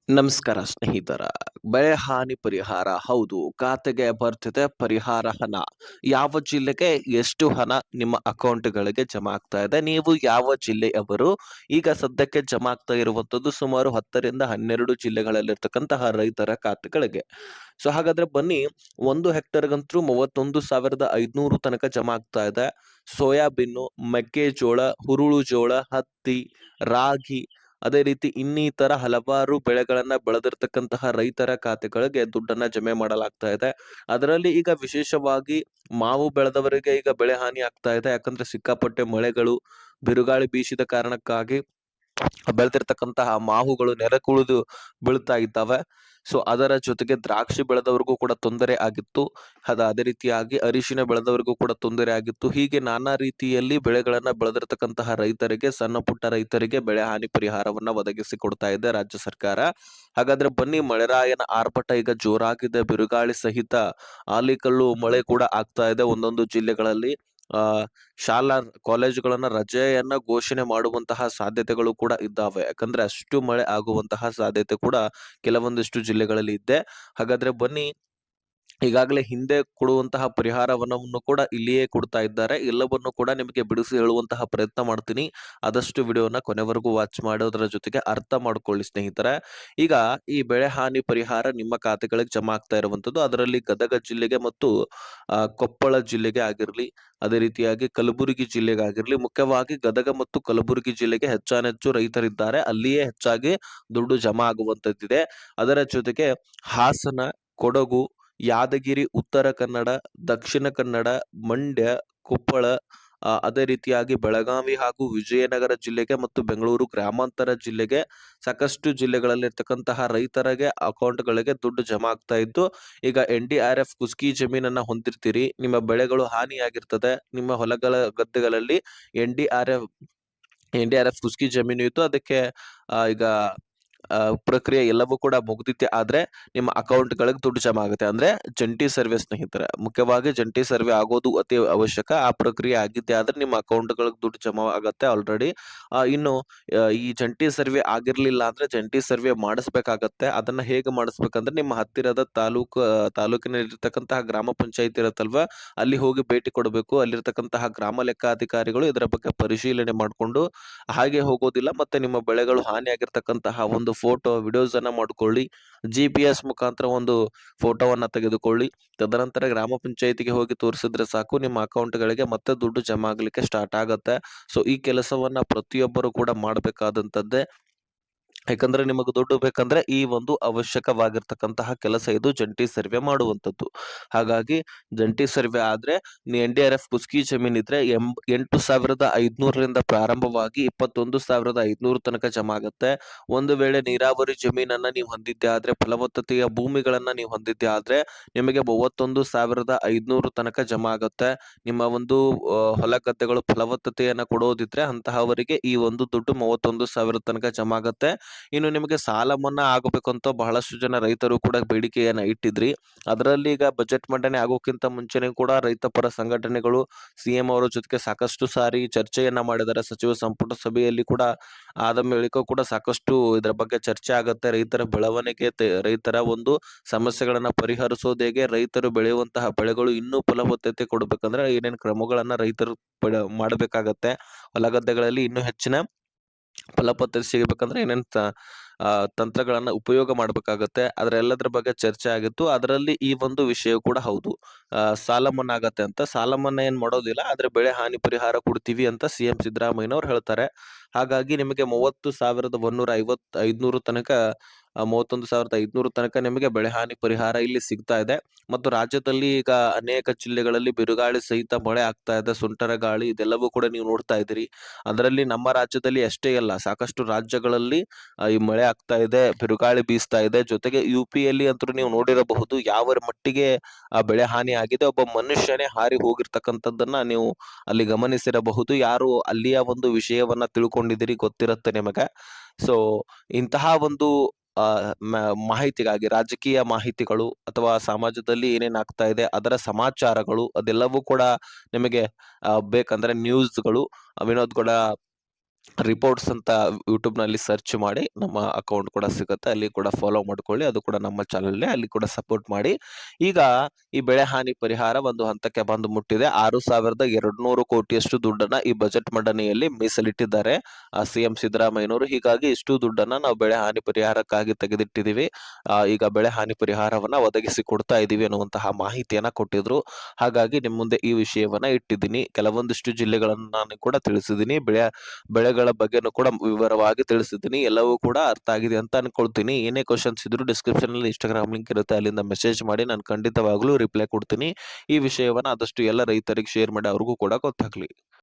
ನಮಸ್ಕಾರ ಸ್ನೇಹಿತರ. ಬೆಳೆ ಹಾನಿ ಪರಿಹಾರ ಹೌದು, ಖಾತೆಗೆ ಬರ್ತಿದೆ ಪರಿಹಾರ ಹಣ. ಯಾವ ಜಿಲ್ಲೆಗೆ ಎಷ್ಟು ಹಣ ನಿಮ್ಮ ಅಕೌಂಟ್‌ಗಳಿಗೆ ಜಮಾ ಆಗ್ತಾ ಇದೆ? ನೀವು ಯಾವ ಜಿಲ್ಲೆಯವರು? ಈಗ ಸದ್ಯಕ್ಕೆ ಜಮಾ ಆಗ್ತಾ ಇರುವಂತದ್ದು ಸುಮಾರು 10 ರಿಂದ 12 ಜಿಲ್ಲೆಗಳಲ್ಲಿರ್ತಕ್ಕಂತಹ ರೈತರ ಖಾತೆಗಳಿಗೆ. ಸೊ ಹಾಗಾದ್ರೆ ಬನ್ನಿ, 1 ಹೆಕ್ಟೇರ್‌ಗಂತೂ 31,500 ತನಕ ಜಮಾ ಆಗ್ತಾ ಇದೆ. ಸೋಯಾಬೀನು, ಮೆಕ್ಕೆಜೋಳ, ಹುರುಳು ಜೋಳ, ಹತ್ತಿ, ರಾಗಿ, ಅದೇ ರೀತಿ ಇನ್ನಿತರ ಹಲವಾರು ಬೆಳೆಗಳನ್ನ ಬೆಳೆದಿರ್ತಕ್ಕಂತಹ ರೈತರ ಖಾತೆಗಳಿಗೆ ದುಡ್ಡನ್ನ ಜಮೆ ಮಾಡಲಾಗ್ತಾ ಇದೆ. ಅದರಲ್ಲಿ ಈಗ ವಿಶೇಷವಾಗಿ ಮಾವು ಬೆಳೆದವರಿಗೆ ಈಗ ಬೆಳೆ ಹಾನಿ ಆಗ್ತಾ ಇದೆ. ಯಾಕಂದ್ರೆ ಸಿಕ್ಕಾಪಟ್ಟೆ ಮಳೆಗಳು, ಬಿರುಗಾಳಿ ಬೀಸಿದ ಕಾರಣಕ್ಕಾಗಿ ಬೆಳೆದಿರ್ತಕ್ಕಂತಹ ಮಾವುಗಳು ನೆಲಕ್ಕುಳಿದು ಬೀಳ್ತಾ ಇದ್ದಾವೆ. ಸೊ ಅದರ ಜೊತೆಗೆ ದ್ರಾಕ್ಷಿ ಬೆಳೆದವರಿಗೂ ಕೂಡ ತೊಂದರೆ ಆಗಿತ್ತು. ಅದೇ ರೀತಿಯಾಗಿ ಅರಿಶಿನ ಬೆಳೆದವರಿಗೂ ಕೂಡ ತೊಂದರೆ ಆಗಿತ್ತು. ಹೀಗೆ ನಾನಾ ರೀತಿಯಲ್ಲಿ ಬೆಳೆಗಳನ್ನ ಬೆಳೆದಿರ್ತಕ್ಕಂತಹ ರೈತರಿಗೆ, ಸಣ್ಣ ಪುಟ್ಟ ರೈತರಿಗೆ ಬೆಳೆ ಹಾನಿ ಪರಿಹಾರವನ್ನ ಒದಗಿಸಿ ಕೊಡ್ತಾ ಇದೆ ರಾಜ್ಯ ಸರ್ಕಾರ. ಹಾಗಾದ್ರೆ ಬನ್ನಿ, ಮಳೆರಾಯನ ಆರ್ಭಟ ಈಗ ಜೋರಾಗಿದೆ. ಬಿರುಗಾಳಿ ಸಹಿತ ಆಲಿಕಲ್ಲು ಮಳೆ ಕೂಡ ಆಗ್ತಾ ಇದೆ ಒಂದೊಂದು ಜಿಲ್ಲೆಗಳಲ್ಲಿ. ಆ ಶಾಲಾ ಕಾಲೇಜುಗಳನ್ನ ರಜೆಯನ್ನ ಘೋಷಣೆ ಮಾಡುವಂತಹ ಸಾಧ್ಯತೆಗಳು ಕೂಡ ಇದ್ದಾವೆ. ಯಾಕಂದ್ರೆ ಅಷ್ಟು ಮಳೆ ಆಗುವಂತಹ ಸಾಧ್ಯತೆ ಕೂಡ ಕೆಲವೊಂದಿಷ್ಟು ಜಿಲ್ಲೆಗಳಲ್ಲಿ ಇದೆ. ಹಾಗಾದ್ರೆ ಬನ್ನಿ, ಈಗಾಗಲೇ ಹಿಂದೆ ಕೊಡುವಂತಹ ಪರಿಹಾರವನ್ನು ಕೂಡ ಇಲ್ಲಿಯೇ ಕೊಡ್ತಾ ಇದ್ದಾರೆ. ಎಲ್ಲವನ್ನು ಕೂಡ ನಿಮಗೆ ಬಿಡಿಸಿ ಹೇಳುವಂತಹ ಪ್ರಯತ್ನ ಮಾಡ್ತೀನಿ. ಆದಷ್ಟು ವಿಡಿಯೋನ ಕೊನೆವರೆಗೂ ವಾಚ್ ಮಾಡೋದರ ಜೊತೆಗೆ ಅರ್ಥ ಮಾಡ್ಕೊಳ್ಳಿ ಸ್ನೇಹಿತರೆ. ಈಗ ಈ ಬೆಳೆ ಹಾನಿ ಪರಿಹಾರ ನಿಮ್ಮ ಖಾತೆಗಳಿಗೆ ಜಮಾ ಆಗ್ತಾ ಇರುವಂತದ್ದು, ಅದರಲ್ಲಿ ಗದಗ ಜಿಲ್ಲೆಗೆ ಮತ್ತು ಕೊಪ್ಪಳ ಜಿಲ್ಲೆಗೆ ಆಗಿರ್ಲಿ, ಅದೇ ರೀತಿಯಾಗಿ ಕಲಬುರಗಿ ಜಿಲ್ಲೆಗೆ ಆಗಿರ್ಲಿ, ಮುಖ್ಯವಾಗಿ ಗದಗ ಮತ್ತು ಕಲಬುರಗಿ ಜಿಲ್ಲೆಗೆ ಹೆಚ್ಚಾನೆಚ್ಚು ರೈತರಿದ್ದಾರೆ. ಅಲ್ಲಿಯೇ ಹೆಚ್ಚಾಗಿ ದುಡ್ಡು ಜಮಾ ಆಗುವಂತದ್ದಿದೆ. ಅದರ ಜೊತೆಗೆ ಹಾಸನ, ಕೊಡಗು, ಯಾದಗಿರಿ, ಉತ್ತರ ಕನ್ನಡ, ದಕ್ಷಿಣ ಕನ್ನಡ, ಮಂಡ್ಯ, ಕೊಪ್ಪಳ, ಅದೇ ರೀತಿಯಾಗಿ ಬೆಳಗಾವಿ ಹಾಗೂ ವಿಜಯನಗರ ಜಿಲ್ಲೆಗೆ ಮತ್ತು ಬೆಂಗಳೂರು ಗ್ರಾಮಾಂತರ ಜಿಲ್ಲೆಗೆ ಸಾಕಷ್ಟು ಜಿಲ್ಲೆಗಳಲ್ಲಿರ್ತಕ್ಕಂತಹ ರೈತರಿಗೆ ಅಕೌಂಟ್‌ಗಳಿಗೆ ದುಡ್ಡು ಜಮಾ ಆಗ್ತಾ ಇದ್ದು, ಈಗ NDRF ಕುಸ್ಕಿ ಜಮೀನನ್ನ ಹೊಂದಿರ್ತೀರಿ, ನಿಮ್ಮ ಬೆಳೆಗಳು ಹಾನಿಯಾಗಿರ್ತದೆ, ನಿಮ್ಮ ಹೊಲಗಳ ಗದ್ದೆಗಳಲ್ಲಿ ಎನ್-ಡಿ-ಆರ್-ಎಫ್ ಎನ್-ಡಿ-ಆರ್-ಎಫ್ ಕುಸ್ಕಿ ಜಮೀನು ಇದ್ದು ಅದಕ್ಕೆ ಈಗ ಪ್ರಕ್ರಿಯೆ ಎಲ್ಲವೂ ಕೂಡ ಮುಗ್ದಿತ್ತೆ. ಆದ್ರೆ ನಿಮ್ಮ ಅಕೌಂಟ್‌ಗಳಿಗೆ ದುಡ್ಡು ಜಮಾ ಆಗುತ್ತೆ. ಅಂದ್ರೆ ಜಂಟಿ ಸರ್ವೆ ಸ್ನೇಹಿತರೆ. ಮುಖ್ಯವಾಗಿ ಜಂಟಿ ಸರ್ವೆ ಆಗೋದು ಅತಿ ಅವಶ್ಯಕ. ಆ ಪ್ರಕ್ರಿಯೆ ಆಗಿದ್ದೇ ಆದ್ರೆ ನಿಮ್ಮ ಅಕೌಂಟ್‌ಗಳಿಗೆ ದುಡ್ಡು ಜಮಾ ಆಗತ್ತೆ ಆಲ್ರೆಡಿ. ಇನ್ನು ಈ ಜಂಟಿ ಸರ್ವೆ ಆಗಿರ್ಲಿಲ್ಲ ಅಂದ್ರೆ ಜಂಟಿ ಸರ್ವೆ ಮಾಡಿಸ್ಬೇಕಾಗತ್ತೆ. ಅದನ್ನ ಹೇಗೆ ಮಾಡಿಸ್ಬೇಕಂದ್ರೆ ನಿಮ್ಮ ಹತ್ತಿರದ ತಾಲೂಕಿನಲ್ಲಿರ್ತಕ್ಕಂತಹ ಗ್ರಾಮ ಪಂಚಾಯತ್ ಇರುತ್ತಲ್ವಾ, ಅಲ್ಲಿ ಹೋಗಿ ಭೇಟಿ ಕೊಡಬೇಕು. ಅಲ್ಲಿರ್ತಕ್ಕಂತಹ ಗ್ರಾಮ ಲೆಕ್ಕಾಧಿಕಾರಿಗಳು ಇದರ ಬಗ್ಗೆ ಪರಿಶೀಲನೆ ಮಾಡ್ಕೊಂಡು, ಹಾಗೆ ಹೋಗೋದಿಲ್ಲ ಮತ್ತೆ ನಿಮ್ಮ ಬೆಳೆಗಳು ಹಾನಿಯಾಗಿರ್ತಕ್ಕಂತಹ ಒಂದು ಫೋಟೋ, ವಿಡಿಯೋಸ್ ಅನ್ನ ಮಾಡ್ಕೊಳ್ಳಿ. GPS ಮುಖಾಂತರ ಒಂದು ಫೋಟೋವನ್ನ ತೆಗೆದುಕೊಳ್ಳಿ. ತದನಂತರ ಗ್ರಾಮ ಪಂಚಾಯತಿಗೆ ಹೋಗಿ ತೋರಿಸಿದ್ರೆ ಸಾಕು, ನಿಮ್ಮ ಅಕೌಂಟ್‌ಗಳಿಗೆ ಮತ್ತೆ ದುಡ್ಡು ಜಮಾ ಆಗ್ಲಿಕ್ಕೆ ಸ್ಟಾರ್ಟ್ ಆಗತ್ತೆ. ಸೊ ಈ ಕೆಲಸವನ್ನ ಪ್ರತಿಯೊಬ್ಬರು ಕೂಡ ಮಾಡಬೇಕಾದಂತದ್ದೇ. ಯಾಕಂದ್ರೆ ನಿಮಗೆ ದುಡ್ಡು ಬೇಕಂದ್ರೆ ಈ ಒಂದು ಅವಶ್ಯಕವಾಗಿರ್ತಕ್ಕಂತಹ ಕೆಲಸ ಇದು, ಜಂಟಿ ಸರ್ವೆ ಮಾಡುವಂತದ್ದು. ಹಾಗಾಗಿ ಜಂಟಿ ಸರ್ವೆ ಆದ್ರೆ NDRF ಕುಸ್ಕಿ ಜಮೀನಿದ್ರೆ 8,500ರಿಂದ ಪ್ರಾರಂಭವಾಗಿ 21,500 ತನಕ ಜಮಾ ಆಗುತ್ತೆ. ಒಂದು ವೇಳೆ ನೀರಾವರಿ ಜಮೀನನ್ನ ನೀವು ಹೊಂದಿದ್ದೆ ಆದ್ರೆ, ಫಲವತ್ತತೆಯ ಭೂಮಿಗಳನ್ನ ನೀವು ಹೊಂದಿದ್ದೆ ಆದ್ರೆ ನಿಮಗೆ 31,500 ತನಕ ಜಮಾ ಆಗುತ್ತೆ. ನಿಮ್ಮ ಒಂದು ಹೊಲ ಗದ್ದೆಗಳು ಫಲವತ್ತತೆಯನ್ನ ಕೊಡೋದಿದ್ರೆ ಅಂತಹವರಿಗೆ ಈ ಒಂದು ದುಡ್ಡು 31,000 ತನಕ ಜಮಾ ಆಗತ್ತೆ. ಇನ್ನು ನಿಮಗೆ ಸಾಲ ಮನ್ನಾ ಆಗಬೇಕು ಅಂತ ಬಹಳಷ್ಟು ಜನ ರೈತರು ಕೂಡ ಬೇಡಿಕೆಯನ್ನ ಇಟ್ಟಿದ್ರಿ. ಅದರಲ್ಲಿ ಈಗ ಬಜೆಟ್ ಮಂಡನೆ ಆಗೋಕ್ಕಿಂತ ಮುಂಚೆನೇ ಕೂಡ ರೈತ ಪರ ಸಂಘಟನೆಗಳು CM ಅವರ ಜೊತೆಗೆ ಸಾಕಷ್ಟು ಸಾರಿ ಚರ್ಚೆಯನ್ನ ಮಾಡಿದ್ದಾರೆ. ಸಚಿವ ಸಂಪುಟ ಸಭೆಯಲ್ಲಿ ಕೂಡ ಆದ ಬಳಿಕ ಕೂಡ ಸಾಕಷ್ಟು ಇದರ ಬಗ್ಗೆ ಚರ್ಚೆ ಆಗತ್ತೆ. ರೈತರ ಬೆಳವಣಿಗೆ, ರೈತರ ಒಂದು ಸಮಸ್ಯೆಗಳನ್ನ ಪರಿಹರಿಸೋದು ಹೇಗೆ, ರೈತರು ಬೆಳೆಯುವಂತಹ ಬೆಳೆಗಳು ಇನ್ನೂ ಫಲವತ್ತತೆ ಕೊಡ್ಬೇಕಂದ್ರೆ ಏನೇನು ಕ್ರಮಗಳನ್ನ ರೈತರು ಮಾಡಬೇಕಾಗತ್ತೆ, ಹೊಲಗದ್ದೆಗಳಲ್ಲಿ ಇನ್ನೂ ಹೆಚ್ಚಿನ ಫಲವತ್ತತೆ ಸಿಗಬೇಕಂದ್ರೆ ಏನೇನ್ ತಂತ್ರಗಳನ್ನ ಉಪಯೋಗ ಮಾಡ್ಬೇಕಾಗತ್ತೆ. ಎಲ್ಲದರ ಬಗ್ಗೆ ಚರ್ಚೆ ಆಗಿತ್ತು. ಅದರಲ್ಲಿ ಈ ಒಂದು ವಿಷಯ ಕೂಡ ಹೌದು. ಸಾಲ ಮನ್ನಾ ಆಗತ್ತೆ ಅಂತ. ಸಾಲ ಮನ್ನಾ ಏನ್ ಮಾಡೋದಿಲ್ಲ, ಆದ್ರೆ ಬೆಳೆ ಹಾನಿ ಪರಿಹಾರ ಕೊಡ್ತೀವಿ ಅಂತ CM ಸಿದ್ದರಾಮಯ್ಯನವರು ಹೇಳ್ತಾರೆ. ಹಾಗಾಗಿ ನಿಮಗೆ 30,150 ತನಕ 31,500 ತನಕ ನಿಮಗೆ ಬೆಳೆ ಹಾನಿ ಪರಿಹಾರ ಇಲ್ಲಿ ಸಿಗ್ತಾ ಇದೆ. ಮತ್ತು ರಾಜ್ಯದಲ್ಲಿ ಈಗ ಅನೇಕ ಜಿಲ್ಲೆಗಳಲ್ಲಿ ಬಿರುಗಾಳಿ ಸಹಿತ ಮಳೆ ಆಗ್ತಾ ಇದೆ. ಸುಂಟರ ಗಾಳಿ ಇದೆಲ್ಲವೂ ಕೂಡ ನೀವು ನೋಡ್ತಾ ಇದ್ದೀರಿ. ಅದರಲ್ಲಿ ನಮ್ಮ ರಾಜ್ಯದಲ್ಲಿ ಅಷ್ಟೇ ಅಲ್ಲ, ಸಾಕಷ್ಟು ರಾಜ್ಯಗಳಲ್ಲಿ ಈ ಮಳೆ ಆಗ್ತಾ ಇದೆ, ಬಿರುಗಾಳಿ ಬೀಸ್ತಾ ಇದೆ. ಜೊತೆಗೆ UPಯಲ್ಲಿ ಅಂತೂ ನೀವು ನೋಡಿರಬಹುದು ಯಾವ ಮಟ್ಟಿಗೆ ಬೆಳೆ ಹಾನಿ ಆಗಿದೆ. ಒಬ್ಬ ಮನುಷ್ಯನೇ ಹಾರಿ ಹೋಗಿರ್ತಕ್ಕಂಥದ್ದನ್ನ ನೀವು ಅಲ್ಲಿ ಗಮನಿಸಿರಬಹುದು. ಯಾರು ಅಲ್ಲಿಯ ಒಂದು ವಿಷಯವನ್ನ ತಿಳ್ಕೊಂಡಿದ್ದೀರಿ ಗೊತ್ತಿರುತ್ತೆ ನಿಮಗೆ. ಸೊ ಇಂತಹ ಒಂದು ಆ ಮಾಹಿತಿಗಾಗಿ ರಾಜಕೀಯ ಮಾಹಿತಿಗಳು ಅಥವಾ ಸಮಾಜದಲ್ಲಿ ಏನೇನ್ ಆಗ್ತಾ ಇದೆ ಅದರ ಸಮಾಚಾರಗಳು ಅದೆಲ್ಲವೂ ಕೂಡ ನಿಮಗೆ ಬೇಕಂದ್ರೆ ನ್ಯೂಸ್ಗಳು, ವಿನೋದ್ ಕೂಡ ರಿಪೋರ್ಟ್ಸ್ ಅಂತ ಯೂಟ್ಯೂಬ್‌ನಲ್ಲಿ ಸರ್ಚ್ ಮಾಡಿ ನಮ್ಮ ಅಕೌಂಟ್ ಕೂಡ ಸಿಗುತ್ತೆ. ಅಲ್ಲಿ ಕೂಡ ಫಾಲೋ ಮಾಡ್ಕೊಳ್ಳಿ. ಅದು ಕೂಡ ನಮ್ಮ ಚಾನಲ್‌ನೇ. ಅಲ್ಲಿ ಕೂಡ ಸಪೋರ್ಟ್ ಮಾಡಿ. ಈಗ ಈ ಬೆಳೆ ಹಾನಿ ಪರಿಹಾರ ಒಂದು ಹಂತಕ್ಕೆ ಬಂದು ಮುಟ್ಟಿದೆ. 6,200 ಕೋಟಿಯಷ್ಟು ದುಡ್ಡನ್ನ ಈ ಬಜೆಟ್ ಮಂಡನೆಯಲ್ಲಿ ಮೀಸಲಿಟ್ಟಿದ್ದಾರೆ ಸಿಎಂ ಸಿದ್ದರಾಮಯ್ಯನವರು. ಹೀಗಾಗಿ ಇಷ್ಟು ದುಡ್ಡನ್ನ ನಾವು ಬೆಳೆ ಹಾನಿ ಪರಿಹಾರಕ್ಕಾಗಿ ತೆಗೆದಿಟ್ಟಿದ್ದೀವಿ. ಈಗ ಬೆಳೆ ಹಾನಿ ಪರಿಹಾರವನ್ನ ಒದಗಿಸಿ ಕೊಡ್ತಾ ಇದ್ದೀವಿ ಅನ್ನುವಂತಹ ಮಾಹಿತಿಯನ್ನ ಕೊಟ್ಟಿದ್ರು. ಹಾಗಾಗಿ ನಿಮ್ಮ ಮುಂದೆ ಈ ವಿಷಯವನ್ನ ಇಟ್ಟಿದ್ದೀನಿ. ಕೆಲವೊಂದಿಷ್ಟು ಜಿಲ್ಲೆಗಳನ್ನ ನಾನು ಕೂಡ ತಿಳಿಸಿದ್ದೀನಿ. ಬೆಳೆಗಳ ಬಗ್ಗೆನೂ ಕೂಡ ವಿವರವಾಗಿ ತಿಳಿಸಿದ್ದೀನಿ. ಎಲ್ಲವೂ ಕೂಡ ಅರ್ಥ ಆಗಿದೆ ಅಂತ ಅನ್ಕೊಳ್ತೀನಿ. ಏನೇ ಕ್ವೆಷನ್ಸ್ ಇದ್ರು ಡಿಸ್ಕ್ರಿಪ್ಷನ್‌ನಲ್ಲಿ ಇನ್‌ಸ್ಟಾಗ್ರಾಮ್ ಲಿಂಕ್ ಇರುತ್ತೆ. ಅಲ್ಲಿಂದ ಮೆಸೇಜ್ ಮಾಡಿ ನಾನು ಖಂಡಿತವಾಗ್ಲೂ ರಿಪ್ಲೈ ಕೊಡ್ತೀನಿ. ಈ ವಿಷಯವನ್ನ ಆದಷ್ಟು ಎಲ್ಲ ರೈತರಿಗೆ ಶೇರ್ ಮಾಡಿ ಅವ್ರಿಗೂ ಕೂಡ ಗೊತ್ತಾಗ್ಲಿ.